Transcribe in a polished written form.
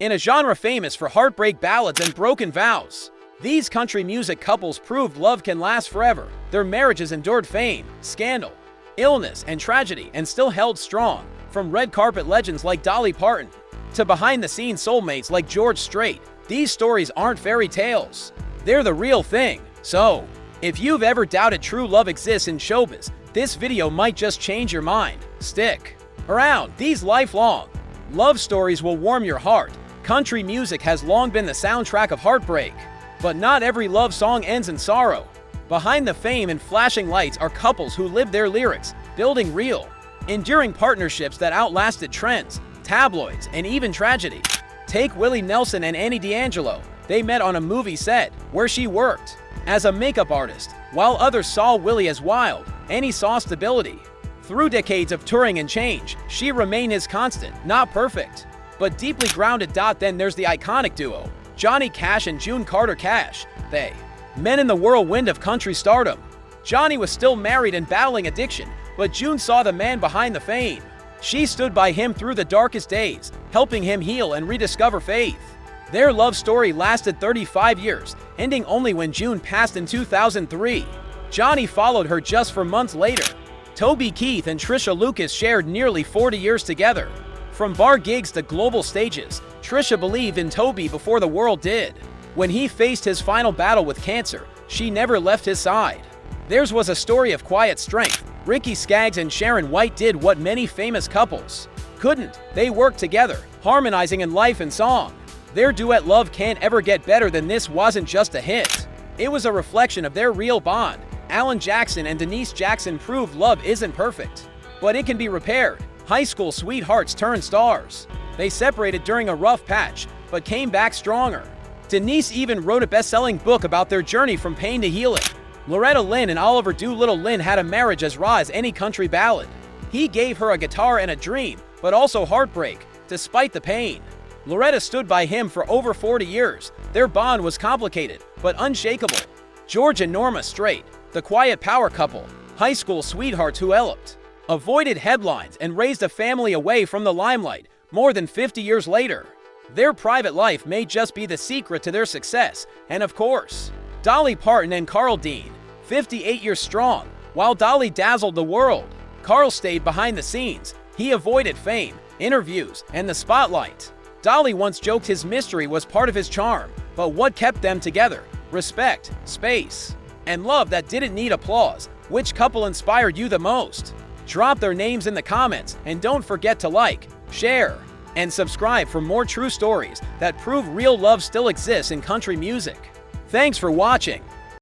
In a genre famous for heartbreak ballads and broken vows, these country music couples proved love can last forever. Their marriages endured fame, scandal, illness, and tragedy, and still held strong. From red carpet legends like Dolly Parton to behind-the-scenes soulmates like George Strait, these stories aren't fairy tales. They're the real thing. So, if you've ever doubted true love exists in showbiz, this video might just change your mind. Stick around. These lifelong love stories will warm your heart. Country music has long been the soundtrack of heartbreak, but not every love song ends in sorrow. Behind the fame and flashing lights are couples who lived their lyrics, building real, enduring partnerships that outlasted trends, tabloids, and even tragedy. Take Willie Nelson and Annie D'Angelo. They met on a movie set, where she worked as a makeup artist. While others saw Willie as wild, Annie saw stability. Through decades of touring and change, she remained his constant, not perfect, but deeply grounded. Then there's the iconic duo, Johnny Cash and June Carter Cash. They met in the whirlwind of country stardom. Johnny was still married and battling addiction, but June saw the man behind the fame. She stood by him through the darkest days, helping him heal and rediscover faith. Their love story lasted 35 years, ending only when June passed in 2003. Johnny followed her just 4 months later. Toby Keith and Trisha Lucas shared nearly 40 years together. From bar gigs to global stages, Trisha believed in Toby before the world did. When he faced his final battle with cancer, she never left his side. Theirs was a story of quiet strength. Ricky Skaggs and Sharon White did what many famous couples couldn't. They worked together, harmonizing in life and song. Their duet Love Can't Ever Get Better Than This wasn't just a hit. It was a reflection of their real bond. Alan Jackson and Denise Jackson proved love isn't perfect, but it can be repaired. High school sweethearts turned stars. They separated during a rough patch, but came back stronger. Denise even wrote a best-selling book about their journey from pain to healing. Loretta Lynn and Oliver Doolittle Lynn had a marriage as raw as any country ballad. He gave her a guitar and a dream, but also heartbreak, despite the pain. Loretta stood by him for over 40 years. Their bond was complicated, but unshakable. George and Norma Strait, the quiet power couple, high school sweethearts who avoided headlines and raised a family away from the limelight. More than 50 years later, their private life may just be the secret to their success. And of course, Dolly Parton and Carl Dean, 58 years strong. While Dolly dazzled the world, Carl stayed behind the scenes. He avoided fame, interviews, and the spotlight. Dolly once joked his mystery was part of his charm, but what kept them together? Respect, space, and love that didn't need applause. Which couple inspired you the most? Drop their names in the comments, and don't forget to like, share, and subscribe for more true stories that prove real love still exists in country music. Thanks for watching.